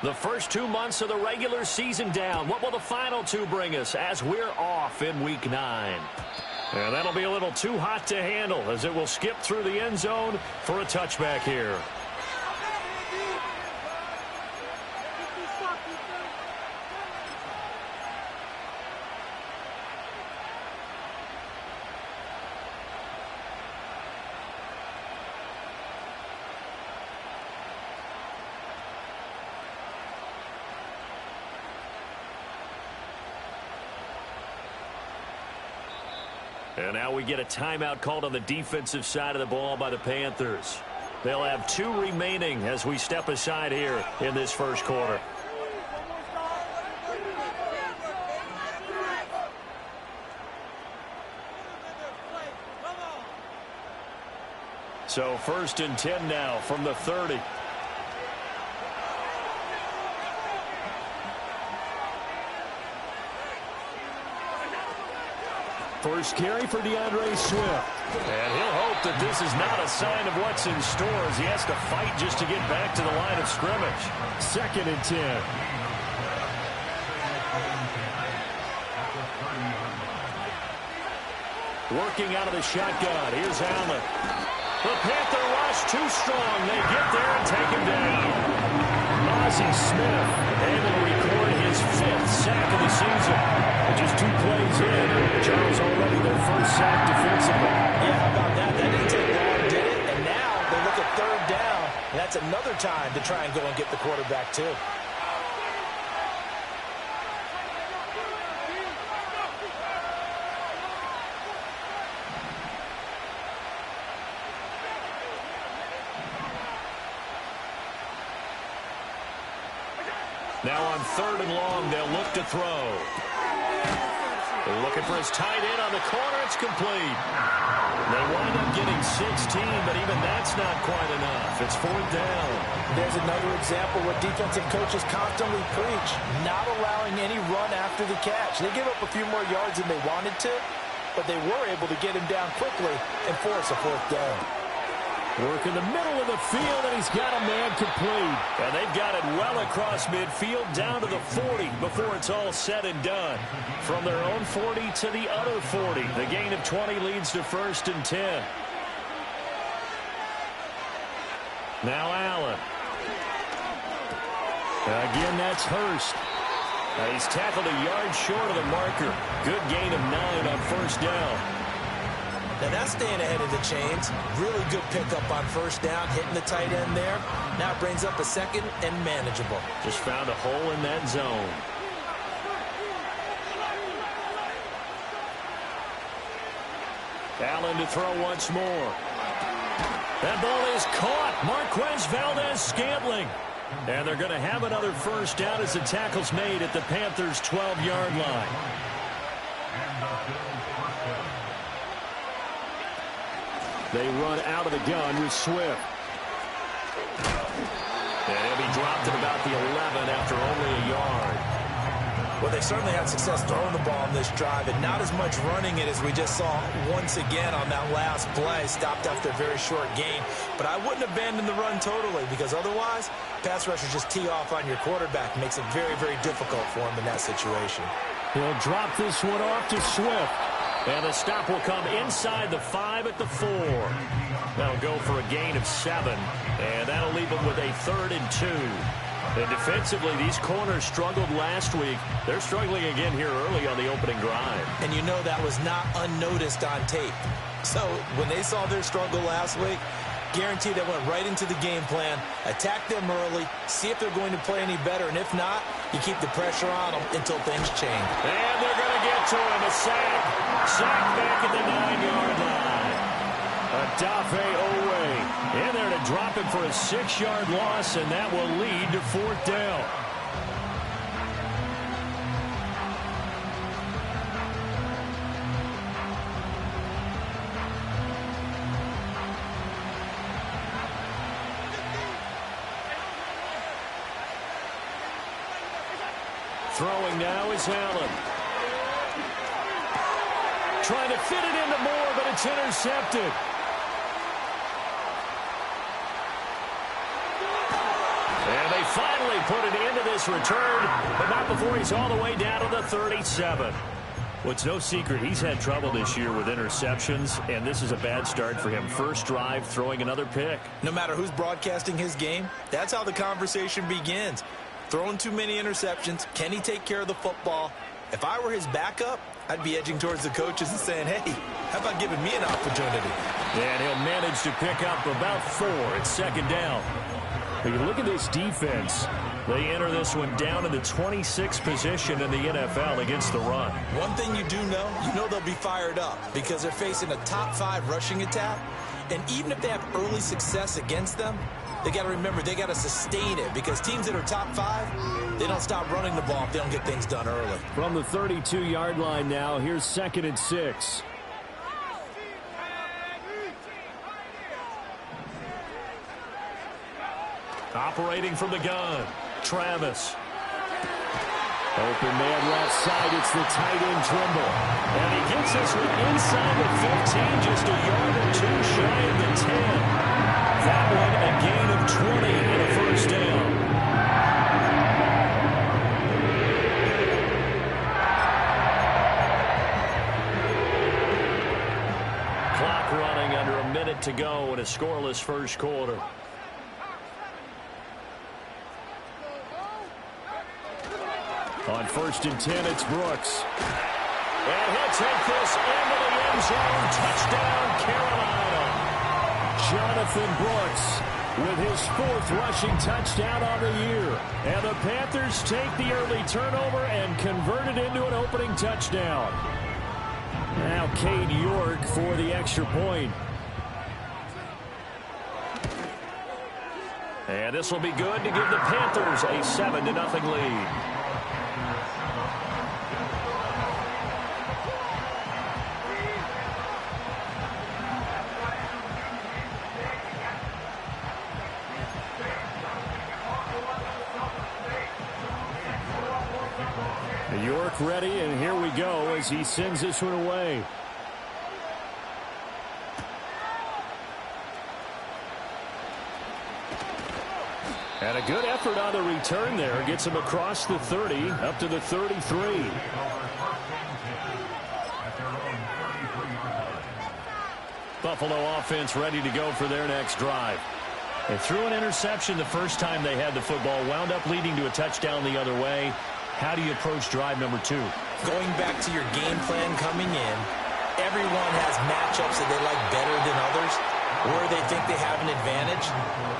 The first 2 months of the regular season down. What will the final two bring us as we're off in Week 9? And that'll be a little too hot to handle as it will skip through the end zone for a touchback here. And now we get a timeout called on the defensive side of the ball by the Panthers. They'll have 2 remaining as we step aside here in this first quarter. So 1st and 10 now from the 30. First carry for DeAndre Swift. And he'll hope that this is not a sign of what's in store as he has to fight just to get back to the line of scrimmage. 2nd and 10. Working out of the shotgun. Here's Allen. The Panther rush too strong. They get there and take him down. Ozzie Smith able to record his 5th sack of the season. Just 2 plays in, Charles already their first sack defensively. Yeah, how about that? That didn't take long, did it? And now they look at 3rd down, and that's another time to try and go and get the quarterback too. Now on 3rd and long, they'll look to throw. They're looking for his tight end on the corner. It's complete. They wind up getting 16, but even that's not quite enough. It's 4th down. There's another example where defensive coaches constantly preach, not allowing any run after the catch. They give up a few more yards than they wanted to, but they were able to get him down quickly and force a 4th down. Work in the middle of the field, and he's got a man complete. And they've got it well across midfield down to the 40 before it's all said and done. From their own 40 to the other 40. The gain of 20 leads to 1st and 10. Now Allen. Again, that's Hurst. He's tackled a yard short of the marker. Good gain of 9 on 1st down. Now that's staying ahead of the chains. Really good pickup on 1st down, hitting the tight end there. Now it brings up a 2nd and manageable. Just found a hole in that zone. Allen to throw once more. That ball is caught. Marquez Valdez-Scantling. And they're going to have another 1st down as the tackle's made at the Panthers' 12-yard line. They run out of the gun with Swift. And he'll be dropped at about the 11 after only a yard. Well, they certainly had success throwing the ball on this drive, and not as much running it as we just saw once again on that last play. Stopped after a very short gain. But I wouldn't abandon the run totally, because otherwise, pass rushers just tee off on your quarterback. Makes it very, very difficult for him in that situation. He'll drop this one off to Swift. And the stop will come inside the 5 at the 4. That'll go for a gain of 7. And that'll leave them with a 3rd and 2. And defensively, these corners struggled last week. They're struggling again here early on the opening drive. And you know that was not unnoticed on tape. So when they saw their struggle last week, guaranteed they went right into the game plan, attack them early, see if they're going to play any better, and if not, you keep the pressure on them until things change. And they're going to get to him. A sack. Sack back at the 9-yard line. Adafe Owe in there to drop him for a 6-yard loss, and that will lead to 4th down. Throwing now is Allen. trying to fit it into Moore, but it's intercepted. And they finally put it into this return, but not before he's all the way down to the 37. Well, it's no secret he's had trouble this year with interceptions, and this is a bad start for him. First drive, throwing another pick. No matter who's broadcasting his game, that's how the conversation begins. Throwing too many interceptions. Can he take care of the football? If I were his backup, I'd be edging towards the coaches and saying, hey, how about giving me an opportunity? And he'll manage to pick up about 4. It's second down. But you look at this defense. They enter this one down in the 26th position in the NFL against the run. One thing you know they'll be fired up because they're facing a top 5 rushing attack. And even if they have early success against them, they got to remember they got to sustain it because teams that are top 5, they don't stop running the ball if they don't get things done early. From the 32-yard line now, here's 2nd and 6. Operating from the gun, Travis. Open man left side, it's the tight end Trimble. And he gets this one inside the 15, just a yard or 2 shy of the 10. That one a gain of 20 and a first down. Clock running under a minute to go in a scoreless first quarter. On 1st and 10, it's Brooks. And he'll take this into the end zone. Touchdown, Carolina. Jonathan Brooks with his 4th rushing touchdown on the year. And the Panthers take the early turnover and convert it into an opening touchdown. Now Cade York for the extra point. And this will be good to give the Panthers a 7-0 lead. York ready, and here we go as he sends this one away. And a good effort on the return there. Gets him across the 30, up to the 33. Buffalo offense ready to go for their next drive. They threw an interception the first time they had the football, wound up leading to a touchdown the other way. How do you approach drive number 2? Going back to your game plan coming in, everyone has matchups that they like better than others, where they think they have an advantage.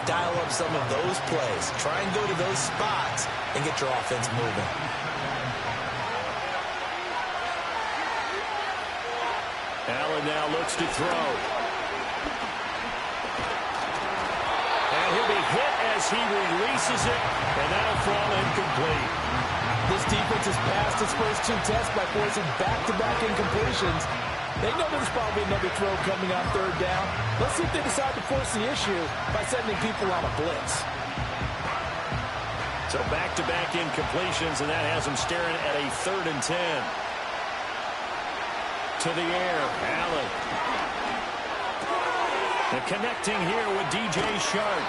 Dial up some of those plays. Try and go to those spots and get your offense moving. Allen now looks to throw. And he'll be hit as he releases it, and that'll fall incomplete. This defense has passed its first 2 tests by forcing back-to-back incompletions. They know there's probably another throw coming on 3rd down. Let's see if they decide to force the issue by sending people on a blitz. So back-to-back incompletions, and that has them staring at a 3rd and 10. To the air, Allen. And connecting here with DJ Sharp.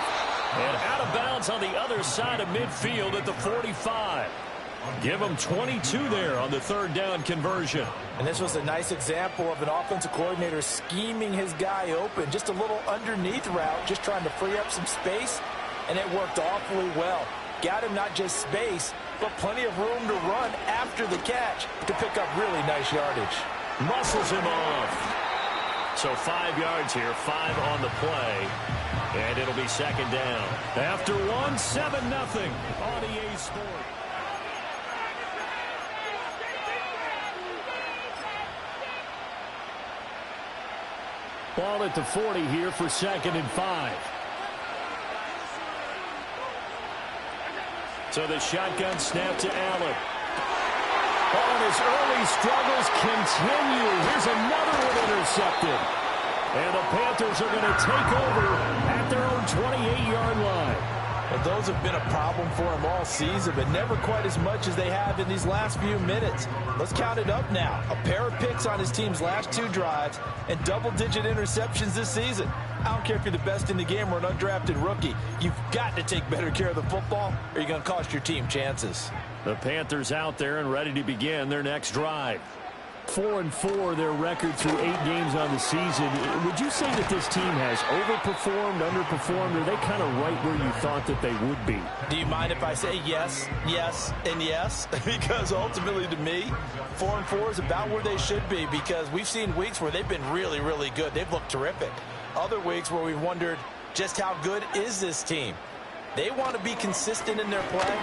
And out of bounds on the other side of midfield at the 45. Give him 22 there on the 3rd down conversion. And this was a nice example of an offensive coordinator scheming his guy open. Just a little underneath route, just trying to free up some space, and it worked awfully well. Got him not just space, but plenty of room to run after the catch to pick up really nice yardage. Muscles him off. So 5 yards here, 5 on the play, and it'll be 2nd down. After 1, 7-0 on EA Sports. Ball at the 40 here for 2nd and 5. So the shotgun snap to Allen. Oh, and his early struggles continue. Here's another one intercepted. And the Panthers are going to take over at their own 28-yard line. Well, those have been a problem for him all season, but never quite as much as they have in these last few minutes. Let's count it up now. A pair of picks on his team's last 2 drives and double-digit interceptions this season. I don't care if you're the best in the game or an undrafted rookie. You've got to take better care of the football or you're going to cost your team chances. The Panthers out there and ready to begin their next drive. 4-4 their record through 8 games on the season. Would you say that this team has overperformed, underperformed, or are they kind of right where you thought that they would be? Do you mind if I say yes, yes, and yes? Because ultimately to me, 4-4 is about where they should be, because we've seen weeks where they've been really, really good. They've looked terrific. Other weeks where we've wondered just how good is this team. They want to be consistent in their play,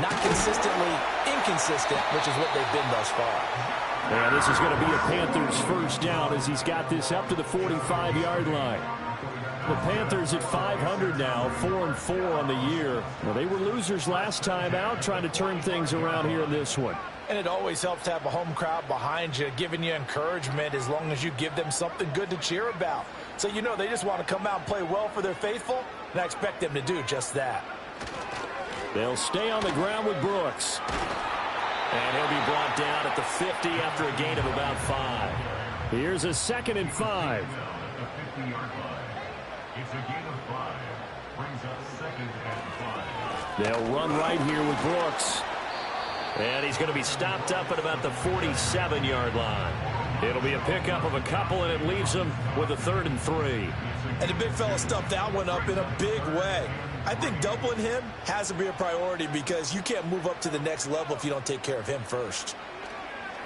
not consistently inconsistent, which is what they've been thus far. And this is going to be a Panthers first down as he's got this up to the 45-yard line. The Panthers at 500 now, 4-4 on the year. Well, they were losers last time out, trying to turn things around here in this one. And it always helps to have a home crowd behind you, giving you encouragement as long as you give them something good to cheer about. So you know they just want to come out and play well for their faithful, and I expect them to do just that. They'll stay on the ground with Brooks. And he'll be brought down at the 50 after a gain of about 5. Here's a 2nd and 5. They'll run right here with Brooks. And he's going to be stopped up at about the 47-yard line. It'll be a pickup of a couple, and it leaves them with a 3rd and 3. And the big fella stuffed that one up in a big way. I think doubling him has to be a priority because you can't move up to the next level if you don't take care of him first.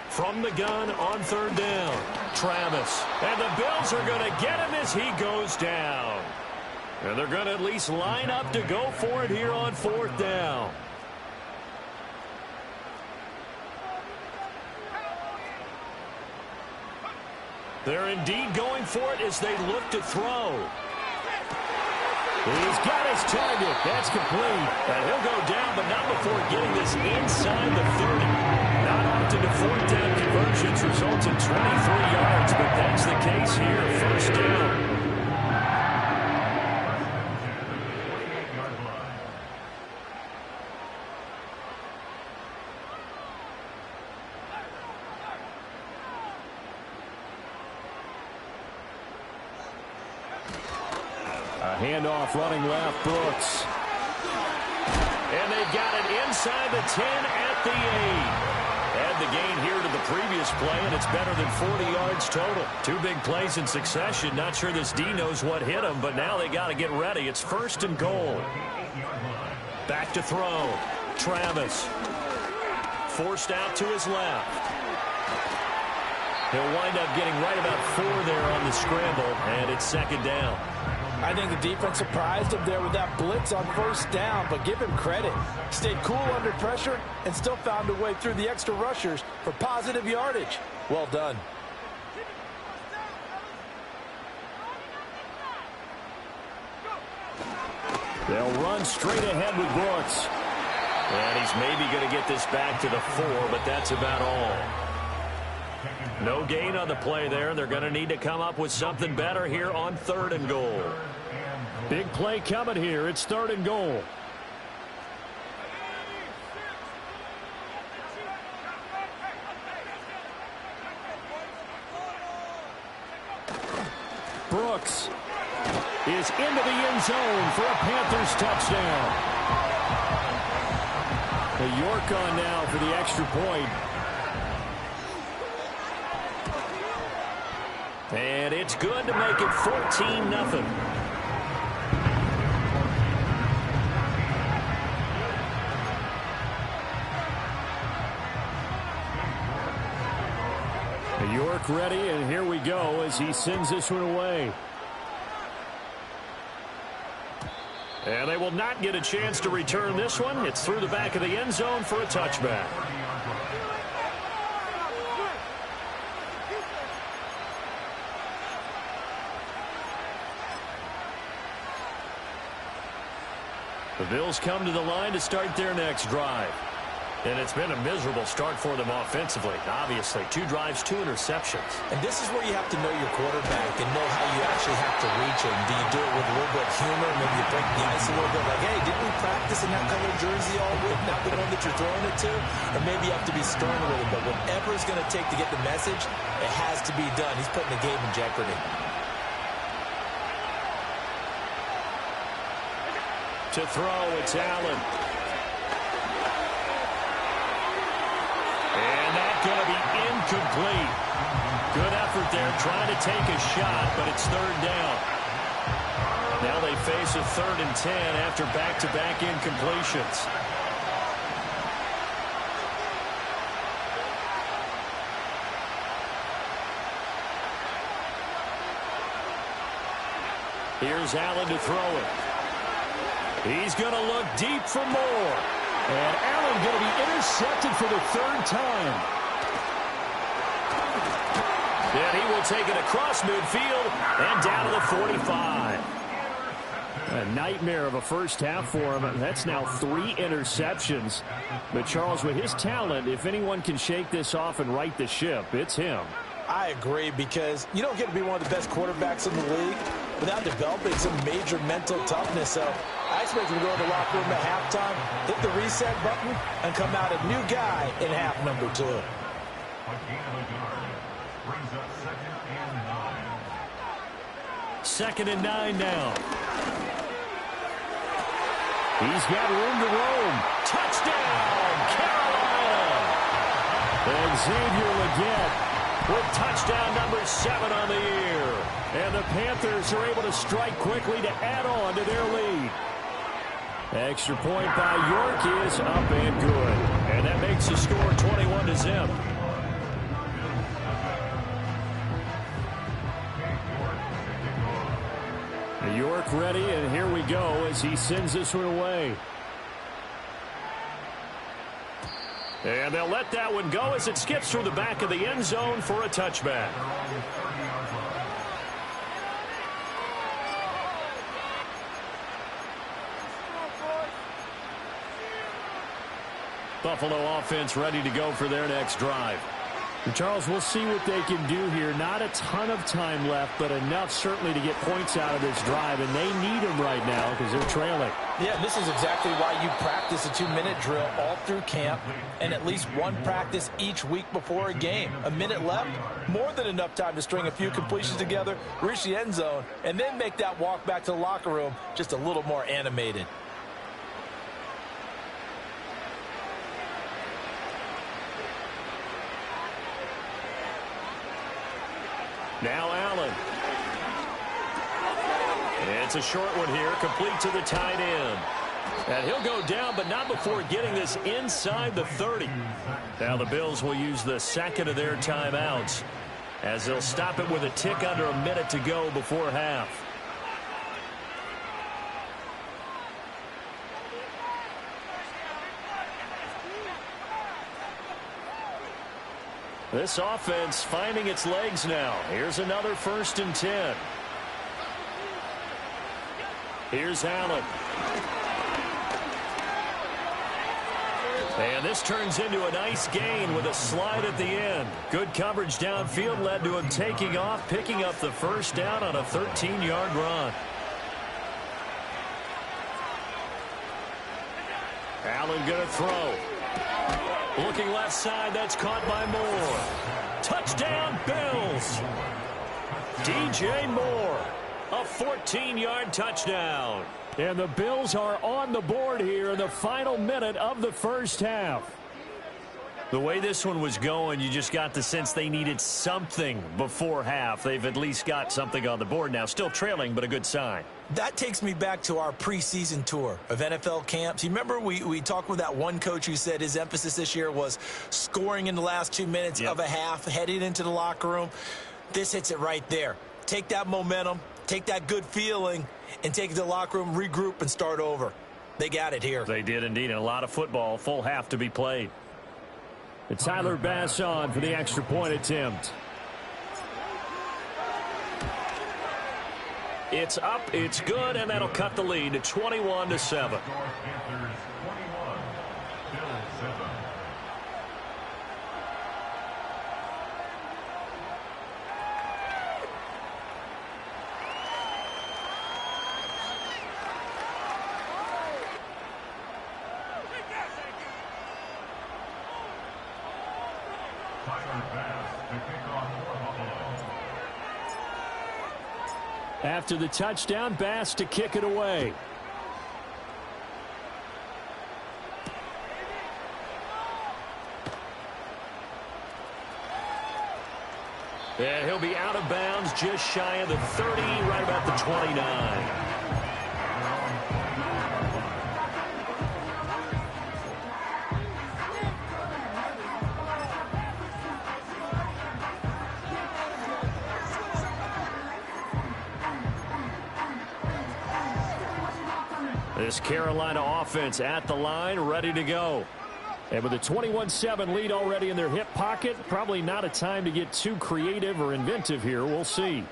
From the gun on 3rd down, Travis. And the Bills are going to get him as he goes down. And they're going to at least line up to go for it here on 4th down. They're indeed going for it as they look to throw. He's got his target. That's complete. And he'll go down, but not before getting this inside the 30. Not often do 4th down conversions result in 23 yards, but that's the case here. First down. Handoff running left, Brooks. And they've got it inside the 10 at the 8. Add the gain here to the previous play, and it's better than 40 yards total. 2 big plays in succession. Not sure this D knows what hit him, but now they got to get ready. It's 1st and goal. Back to throw. Travis. Forced out to his left. He'll wind up getting right about 4 there on the scramble, and it's 2nd down. I think the defense surprised him there with that blitz on 1st down, but give him credit. Stayed cool under pressure and still found a way through the extra rushers for positive yardage. Well done. They'll run straight ahead with Brooks. And he's maybe going to get this back to the 4, but that's about all. No gain on the play there. They're going to need to come up with something better here on 3rd and goal. Big play coming here. It's 3rd and goal. Brooks is into the end zone for a Panthers touchdown. The York on now for the extra point. And it's good to make it 14-0. York ready, and here we go as he sends this one away. And they will not get a chance to return this one. It's through the back of the end zone for a touchback. The Bills come to the line to start their next drive. And it's been a miserable start for them offensively. Obviously, 2 drives, 2 interceptions. And this is where you have to know your quarterback and know how you actually have to reach him. Do you do it with a little bit of humor? Maybe you break the ice a little bit like, hey, didn't we practice in that color jersey all week? Not the one that you're throwing it to? Or maybe you have to be stern with him. But whatever it's going to take to get the message, it has to be done. He's putting the game in jeopardy. To throw, it's Allen. And that's going to be incomplete. Good effort there trying to take a shot, but it's 3rd down. Now they face a 3rd and 10 after back-to-back incompletions. Here's Allen to throw it. He's going to look deep for more. And Allen going to be intercepted for the 3rd time. And he will take it across midfield and down to the 45. A nightmare of a first half for him. That's now 3 interceptions. But Charles, with his talent, if anyone can shake this off and right the ship, it's him. I agree, because you don't get to be one of the best quarterbacks in the league without developing some major mental toughness. So I expect him to go to the locker room at halftime, hit the reset button, and come out a new guy in half number 2. Second and 9 now. He's got room to roam. Touchdown, Carolina! And Xavier Legette with touchdown number 7 on the year. And the Panthers are able to strike quickly to add on to their lead. Extra point by York is up and good. And that makes the score 21-0. York ready, and here we go as he sends this one away. And they'll let that one go as it skips through the back of the end zone for a touchback. Buffalo offense ready to go for their next drive. And Charles, we'll see what they can do here. Not a ton of time left, but enough certainly to get points out of this drive, and they need them right now because they're trailing. Yeah, this is exactly why you practice a 2-minute drill all through camp and at least one practice each week before a game. A minute left, more than enough time to string a few completions together, reach the end zone, and then make that walk back to the locker room just a little more animated. Now Allen. It's a short one here, complete to the tight end. And he'll go down, but not before getting this inside the 30. Now the Bills will use the second of their timeouts as they'll stop it with a tick under a minute to go before half. This offense finding its legs now. Here's another 1st and 10. Here's Allen. And this turns into a nice gain with a slide at the end. Good coverage downfield led to him taking off, picking up the 1st down on a 13-yard run. Allen going to throw. Looking left side, that's caught by Moore. Touchdown, Bills. DJ Moore, a 14-yard touchdown. And the Bills are on the board here in the final minute of the first half. The way this one was going, you just got the sense they needed something before half. They've at least got something on the board now. Still trailing, but a good sign. That takes me back to our preseason tour of NFL camps. You remember we talked with that one coach who said his emphasis this year was scoring in the last 2 minutes of a half, heading into the locker room. This hits it right there. Take that momentum, take that good feeling, and take it to the locker room, regroup, and start over. They got it here. They did indeed, and a lot of football, full half to be played. And Tyler Bass on for the extra point attempt. It's up, it's good, and that'll cut the lead to 21-7. After the touchdown, Bass to kick it away. And he'll be out of bounds just shy of the 30, right about the 29. This Carolina offense at the line, ready to go. And with a 21-7 lead already in their hip pocket, probably not a time to get too creative or inventive here. We'll see.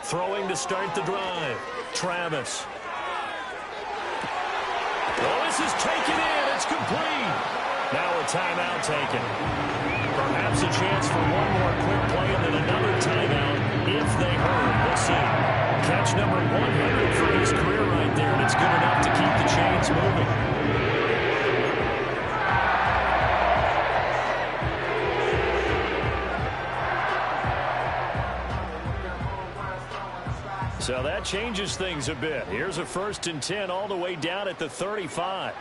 Throwing to start the drive. Travis. Oh, this is taken in. It's complete. Now a timeout taken. Perhaps a chance for one more quick play and then another timeout if they hurry. We'll see. Catch number 100 for his career right there, and it's good enough to keep the chains moving. So that changes things a bit. Here's a 1st and 10 all the way down at the 35.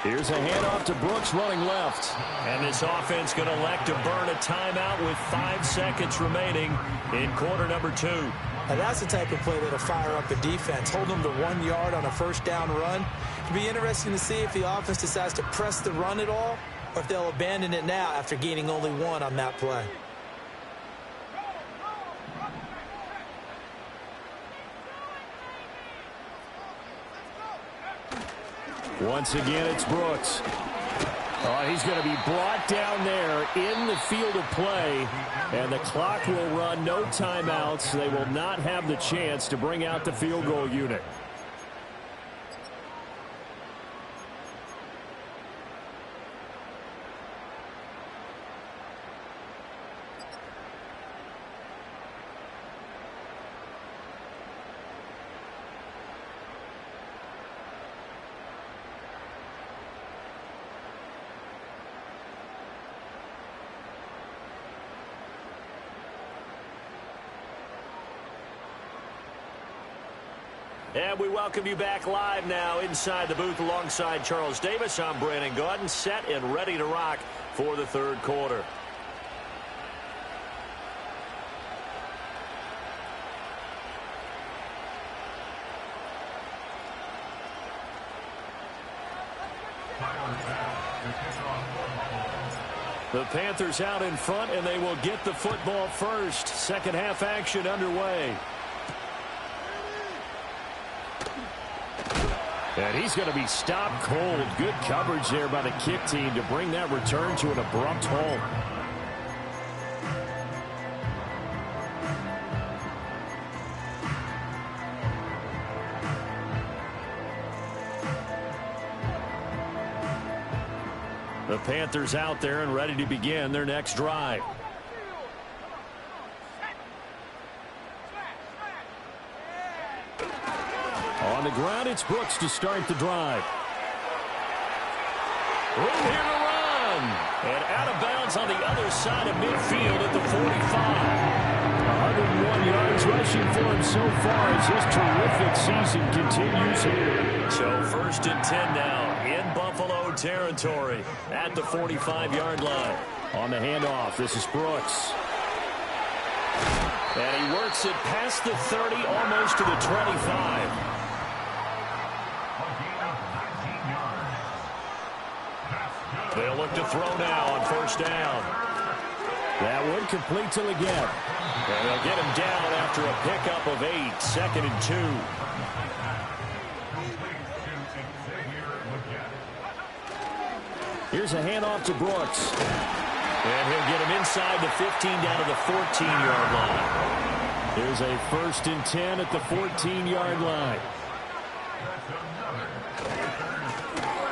Here's a handoff to Brooks running left. And this offense going to elect to burn a timeout with 5 seconds remaining in quarter number 2. Now that's the type of play that'll fire up a defense. Hold them to 1 yard on a 1st down run. It'll be interesting to see if the offense decides to press the run at all or if they'll abandon it now after gaining only 1 on that play. Once again, it's Brooks. Oh, he's going to be brought down there in the field of play, and the clock will run. No timeouts. They will not have the chance to bring out the field goal unit. And we welcome you back live now inside the booth alongside Charles Davis. I'm Brandon Gaudin, set and ready to rock for the 3rd quarter. The Panthers out in front, and they will get the football first. Second half action underway. And he's going to be stopped cold. Good coverage there by the kick team to bring that return to an abrupt halt. The Panthers out there and ready to begin their next drive. On the ground, it's Brooks to start the drive. Room here to run. And out of bounds on the other side of midfield at the 45. 101 yards rushing for him so far as his terrific season continues here. So 1st and 10 now in Buffalo territory at the 45-yard line. On the handoff, this is Brooks. And he works it past the 30, almost to the 25. They'll look to throw now on 1st down. That one complete to again. And they'll get him down after a pickup of 8. 2nd and 2. Here's a handoff to Brooks. And he'll get him inside the 15 down to the 14-yard line. There's a 1st and 10 at the 14-yard line.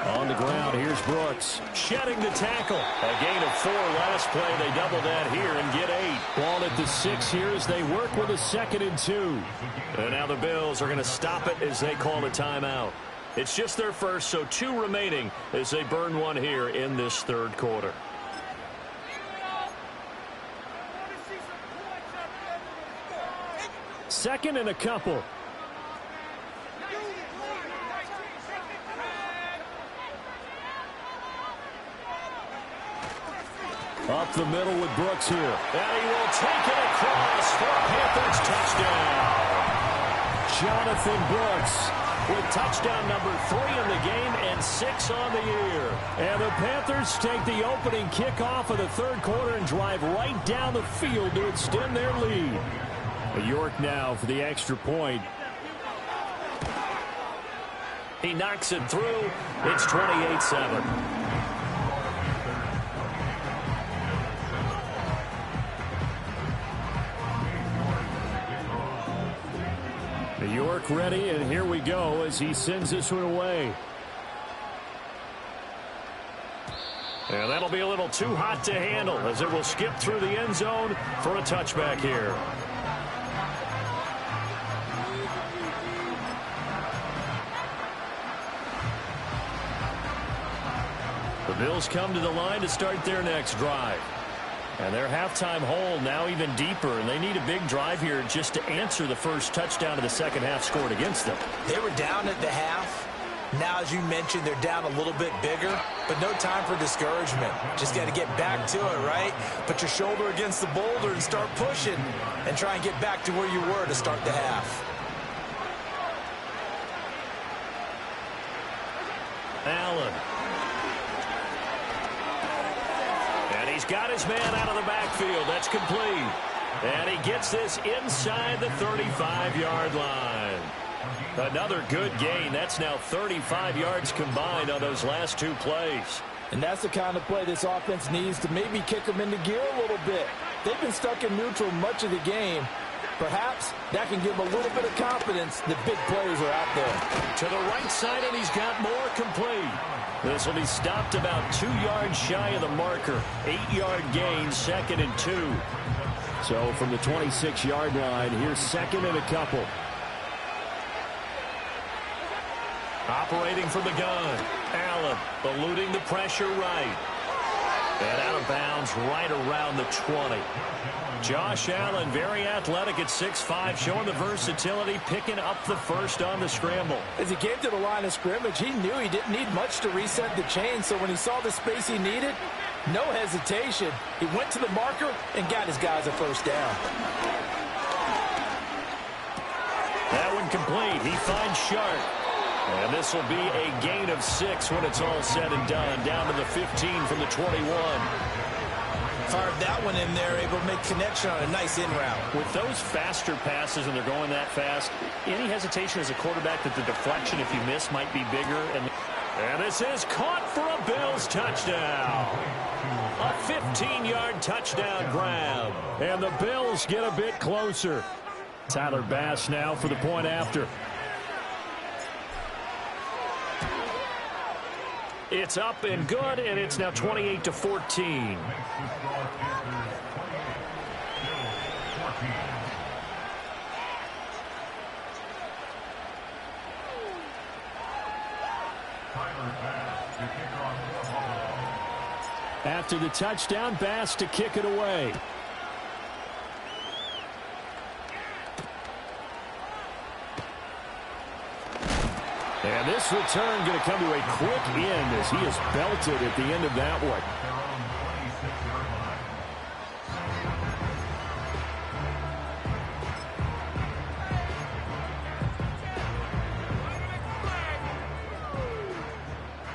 On the ground, here's Brooks. Shedding the tackle. A gain of 4 last play. They double that here and get 8. Ball at the 6 here as they work with a 2nd and 2. And now the Bills are going to stop it as they call a timeout. It's just their first, so 2 remaining as they burn one here in this third quarter. Second and a couple. Up the middle with Brooks here. And he will take it across for a Panthers touchdown. Jonathan Brooks with touchdown number 3 in the game and 6 on the year. And the Panthers take the opening kickoff of the third quarter and drive right down the field to extend their lead. York now for the extra point. He knocks it through. It's 28-7. York ready, and here we go as he sends this one away. And that'll be a little too hot to handle as it will skip through the end zone for a touchback here. The Bills come to the line to start their next drive. And their halftime hole now even deeper, and they need a big drive here just to answer the first touchdown of the second half scored against them. They were down at the half. Now, as you mentioned, they're down a little bit bigger, but no time for discouragement. Just got to get back to it, right? Put your shoulder against the boulder and start pushing and try and get back to where you were to start the half. Allen. And he's got his man out of the backfield. That's complete. And he gets this inside the 35-yard line. Another good gain. That's now 35 yards combined on those last 2 plays. And that's the kind of play this offense needs to maybe kick them into gear a little bit. They've been stuck in neutral much of the game. Perhaps that can give them a little bit of confidence that big plays are out there. To the right side, and he's got more complete. This will be stopped about 2 yards shy of the marker. 8-yard gain, 2nd and 2. So from the 26-yard line, here's 2nd and a couple. Operating from the gun. Allen eluding the pressure right. And out of bounds right around the 20. Josh Allen, very athletic at 6'5", showing the versatility, picking up the first on the scramble. As he came to the line of scrimmage, he knew he didn't need much to reset the chain, so when he saw the space he needed, no hesitation. He went to the marker and got his guys a first down. That one complete. He finds Sharp. And this will be a gain of 6 when it's all said and done. Down to the 15 from the 21. Fired that one in there, able to make connection on a nice in route. With those faster passes and they're going that fast, any hesitation as a quarterback that the deflection, if you miss, might be bigger. And this is caught for a Bills touchdown. A 15-yard touchdown grab. And the Bills get a bit closer. Tyler Bass now for the point after. It's up and good, and it's now 28-14. After the touchdown, Bass to kick it away. And this return going to come to a quick end as he is belted at the end of that one.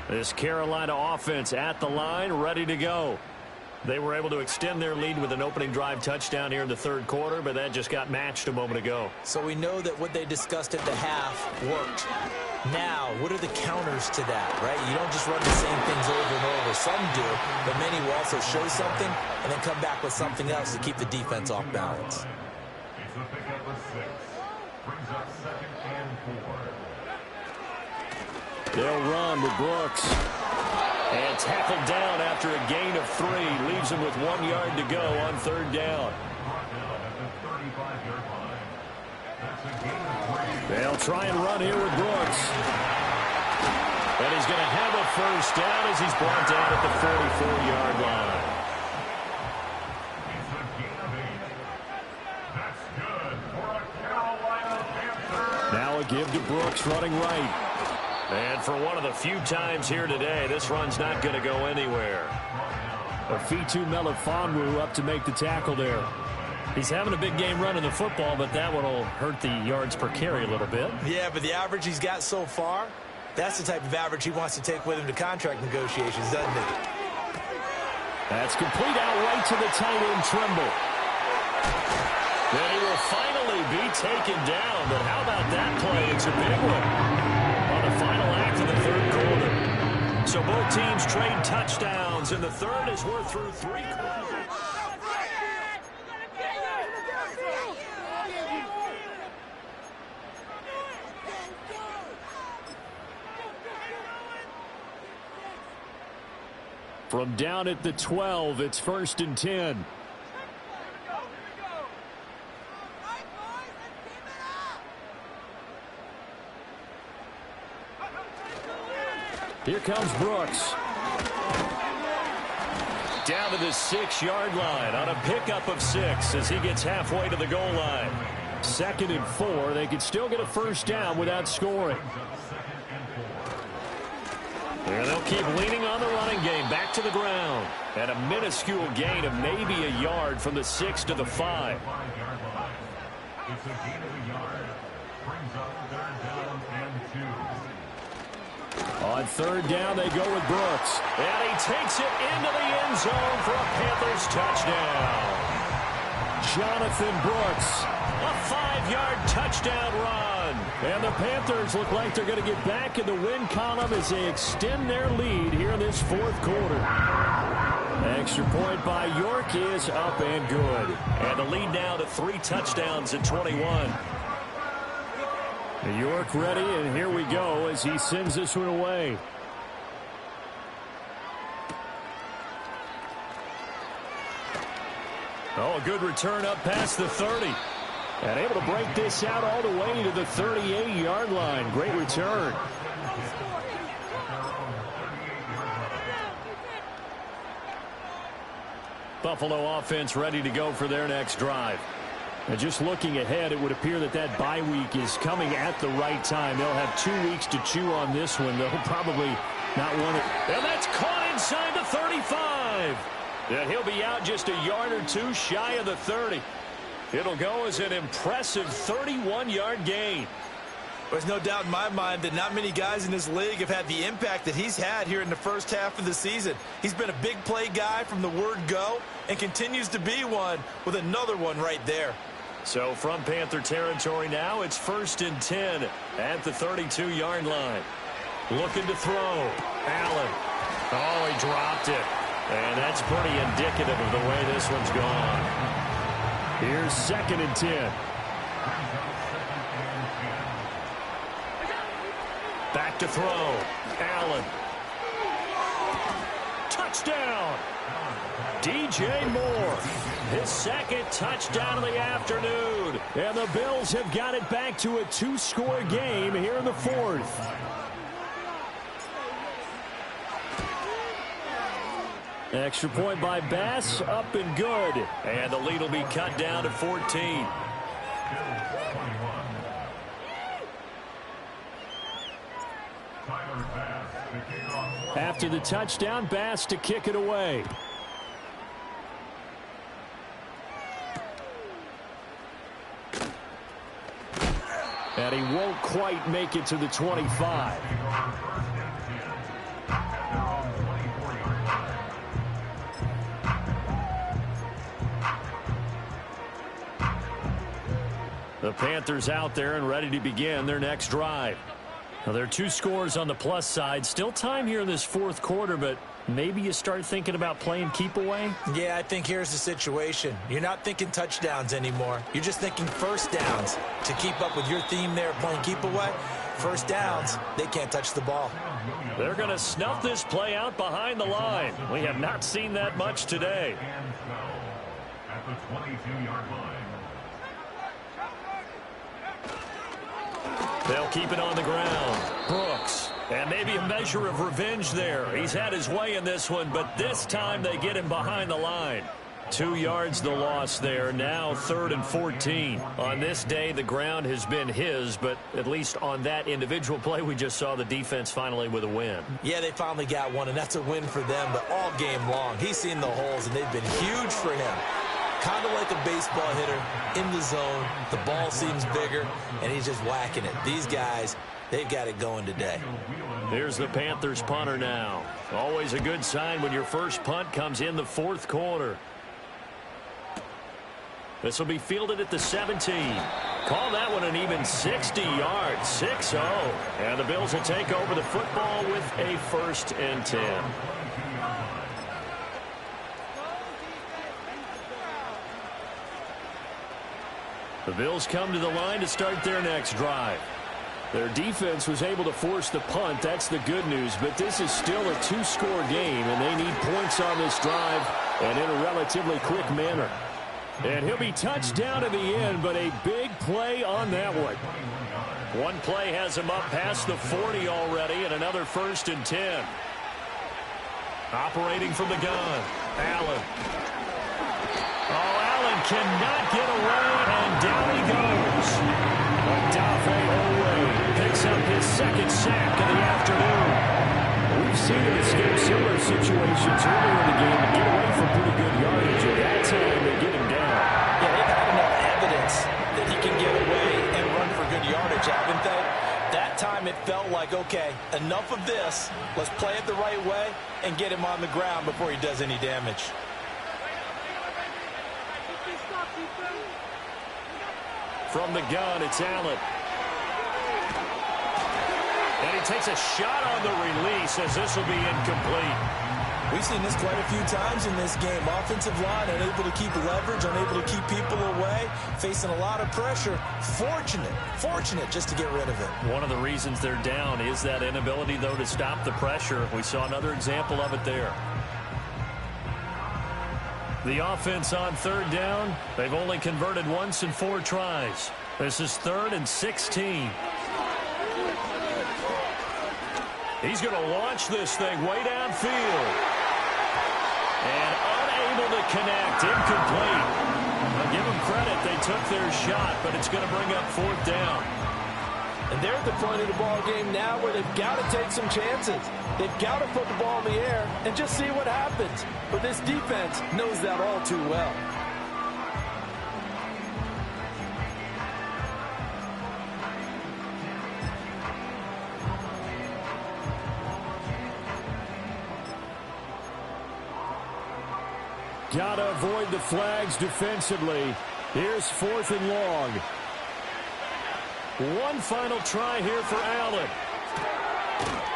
This Carolina offense at the line, ready to go. They were able to extend their lead with an opening drive touchdown here in the third quarter, but that just got matched a moment ago. So we know that what they discussed at the half worked. Now, what are the counters to that, right? You don't just run the same things over and over. Some do, but many will also show something and then come back with something else to keep the defense off balance. They'll run with Brooks. And tackled down after a gain of 3. Leaves him with 1 yard to go on 3rd down. They'll try and run here with Brooks. And he's going to have a 1st down as he's brought down at the 44-yard line. Now a give to Brooks running right. And for one of the few times here today, this run's not going to go anywhere. Afitu Melifonwu up to make the tackle there. He's having a big game running the football, but that one will hurt the yards per carry a little bit. Yeah, but the average he's got so far, that's the type of average he wants to take with him to contract negotiations, doesn't it? That's complete out right to the tight end, Trimble. Then he will finally be taken down, but how about that play? It's a big one. On the final act of the 3rd quarter. So both teams trade touchdowns in the 3rd as we're through 3 quarters. From down at the 12, it's 1st and 10. Here comes Brooks. Down to the 6-yard line on a pickup of 6 as he gets halfway to the goal line. 2nd and 4. They could still get a 1st down without scoring. And they'll keep leaning on the running game back to the ground. And a minuscule gain of maybe a yard from the 6 to the 5. It's a gain of a yard. Brings up 3rd down and 2. On 3rd down, they go with Brooks. And he takes it into the end zone for a Panthers touchdown. Jonathan Brooks, a 5-yard touchdown run. And the Panthers look like they're going to get back in the win column as they extend their lead here in this 4th quarter. Extra point by York is up and good. And the lead now to 3 touchdowns at 21. York ready, and here we go as he sends this one away. Oh, a good return up past the 30. And able to break this out all the way to the 38-yard line. Great return. Buffalo offense ready to go for their next drive. And just looking ahead, it would appear that that bye week is coming at the right time. They'll have 2 weeks to chew on this one. They'll probably not want it. And that's caught inside the 35. And he'll be out just a yard or 2 shy of the 30. It'll go as an impressive 31-yard gain. There's no doubt in my mind that not many guys in this league have had the impact that he's had here in the first half of the season. He's been a big play guy from the word go and continues to be one with another one right there. So from Panther territory now, it's 1st and 10 at the 32-yard line. Looking to throw. Allen. Oh, he dropped it. And that's pretty indicative of the way this one's gone. Here's 2nd and 10. Back to throw. Allen. Touchdown. DJ Moore. His 2nd touchdown of the afternoon. And the Bills have got it back to a 2-score game here in the 4th. Extra point by Bass, up and good. And the lead will be cut down to 14. After the touchdown, Bass to kick it away. And he won't quite make it to the 25. The Panthers out there and ready to begin their next drive. Now, there are 2 scores on the plus side. Still time here in this 4th quarter, but maybe you start thinking about playing keep away? Yeah, I think here's the situation. You're not thinking touchdowns anymore. You're just thinking 1st downs. To keep up with your theme there, playing keep away, First downs, they can't touch the ball. They're going to snuff this play out behind the line. We have not seen that much today. At the 22-yard line. They'll keep it on the ground. Brooks. And maybe a measure of revenge there. He's had his way in this one, but this time they get him behind the line. 2 yards the loss there. Now 3rd and 14. On this day, the ground has been his, but at least on that individual play, we just saw the defense finally with a win. Yeah, they finally got one, and that's a win for them, but all game long, he's seen the holes, and they've been huge for him. Kind of like a baseball hitter in the zone. The ball seems bigger, and he's just whacking it. These guys, they've got it going today. Here's the Panthers punter now. Always a good sign when your first punt comes in the 4th quarter. This will be fielded at the 17. Call that one an even 60 yards, 6-0. And the Bills will take over the football with a 1st and 10. The Bills come to the line to start their next drive. Their defense was able to force the punt. That's the good news. But this is still a 2-score game, and they need points on this drive and in a relatively quick manner. And he'll be touched down to the end, but a big play on that one. One play has him up past the 40 already, and another 1st and 10. Operating from the gun, Allen. Oh, Allen cannot get away, and down he goes. Owe picks up his 2nd sack of the afternoon. We've seen him escape similar situations earlier in the game and get away from pretty good yardage. At that time, they get him down. Yeah, they've had enough evidence that he can get away and run for good yardage, haven't they? That time it felt like, okay, enough of this. Let's play it the right way and get him on the ground before he does any damage. From the gun, it's Allen. And he takes a shot on the release as this will be incomplete. We've seen this quite a few times in this game. Offensive line unable to keep leverage, unable to keep people away, facing a lot of pressure. Fortunate just to get rid of it. One of the reasons they're down is that inability, though, to stop the pressure. We saw another example of it there. The offense on 3rd down, they've only converted once in 4 tries. This is 3rd and 16. He's going to launch this thing way downfield. And unable to connect, incomplete. I'll give them credit, they took their shot, but it's going to bring up 4th down. And they're at the point of the ball game now where they've got to take some chances. They've got to put the ball in the air and just see what happens. But this defense knows that all too well. Gotta avoid the flags defensively. Here's 4th and long. One final try here for Allen.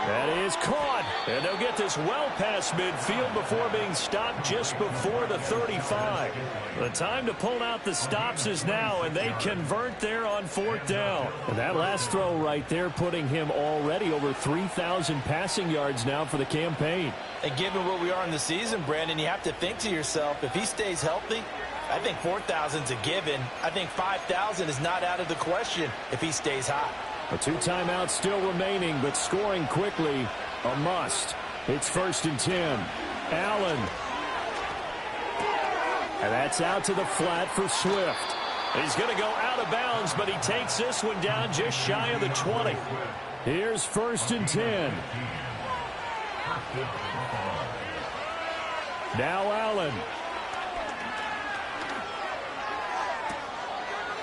That is caught. And they'll get this well past midfield before being stopped just before the 35. The time to pull out the stops is now, and they convert there on 4th down. And that last throw right there putting him already over 3,000 passing yards now for the campaign. And given where we are in the season, Brandon, you have to think to yourself, if he stays healthy, I think 4,000's a given. I think 5,000 is not out of the question if he stays hot. A 2 timeouts still remaining, but scoring quickly, a must. It's 1st and 10. Allen. And that's out to the flat for Swift. He's going to go out of bounds, but he takes this one down just shy of the 20. Here's 1st and 10. Now Allen.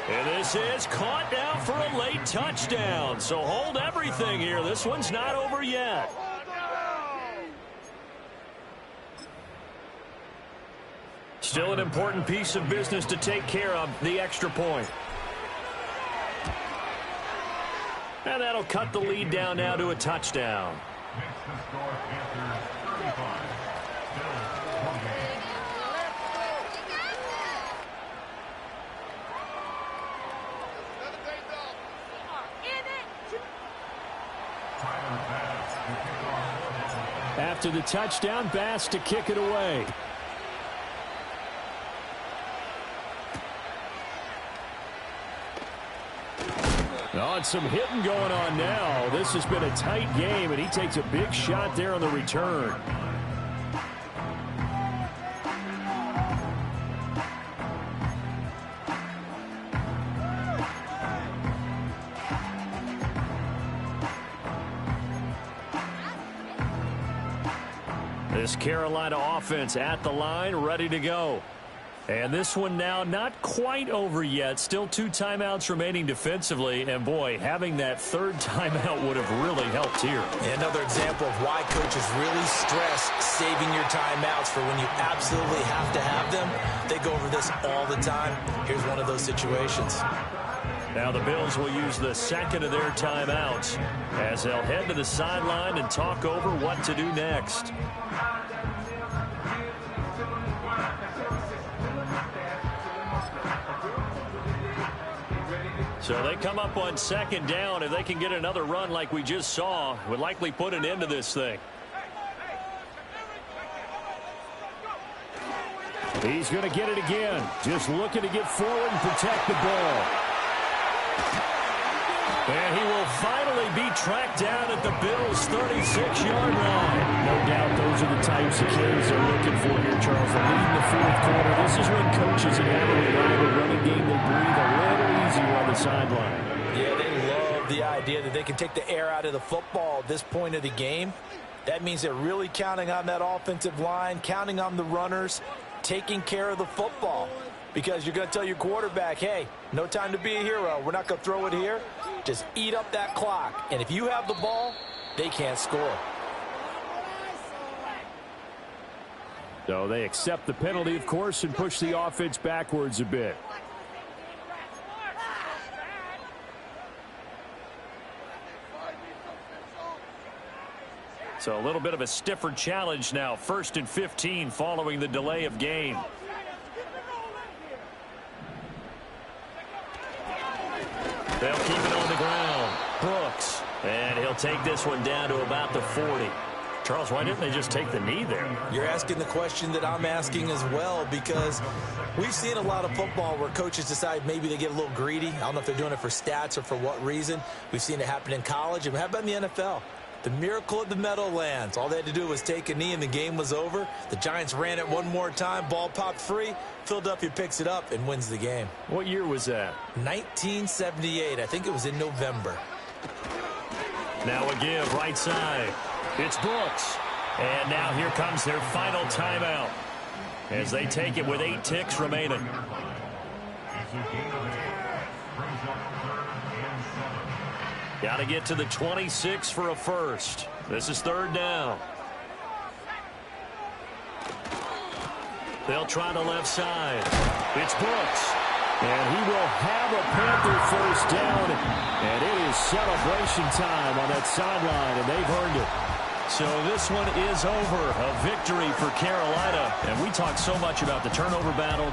And this is caught now for a late touchdown. So hold everything here. This one's not over yet. Still an important piece of business to take care of, the extra point. And that'll cut the lead down now to a touchdown. Makes the score Panthers 35. After the touchdown, Bass to kick it away. Oh, and some hitting going on now. This has been a tight game, and he takes a big shot there on the return. This Carolina offense at the line, ready to go. And this one now not quite over yet. Still 2 timeouts remaining defensively. And, boy, having that third timeout would have really helped here. Another example of why coaches really stress saving your timeouts for when you absolutely have to have them. They go over this all the time. Here's one of those situations. Now the Bills will use the second of their timeouts as they'll head to the sideline and talk over what to do next. So they come up on second down. If they can get another run like we just saw, would likely put an end to this thing. He's going to get it again. Just looking to get forward and protect the ball. And he will finally be tracked down at the Bills' 36-yard line. No doubt those are the types of carries they're looking for here, Charles. They're leading the fourth quarter. This is when coaches and have a reliable running game. They breathe a little easier on the sideline. Yeah, they love the idea that they can take the air out of the football at this point of the game. That means they're really counting on that offensive line, counting on the runners, taking care of the football. Because you're going to tell your quarterback, hey, no time to be a hero. We're not going to throw it here. Just eat up that clock. And if you have the ball, they can't score. So they accept the penalty, of course, and push the offense backwards a bit. So a little bit of a stiffer challenge now. 1st and 15 following the delay of game. They'll keep it on the ground. Brooks. And he'll take this one down to about the 40. Charles, why didn't they just take the knee there? You're asking the question that I'm asking as well, because we've seen a lot of football where coaches decide maybe they get a little greedy. I don't know if they're doing it for stats or for what reason. We've seen it happen in college. And how about in the NFL? The miracle of the Meadowlands. All they had to do was take a knee and the game was over. The Giants ran it one more time. Ball popped free. Philadelphia picks it up and wins the game. What year was that? 1978. I think it was in November. Now a give right side. It's Brooks. And now here comes their final timeout as they take it with 8 ticks remaining. Got to get to the 26 for a first. This is 3rd down. They'll try the left side. It's Brooks. And he will have a Panther first down. And it is celebration time on that sideline, and they've earned it. So this one is over. A victory for Carolina. And we talk so much about the turnover battle.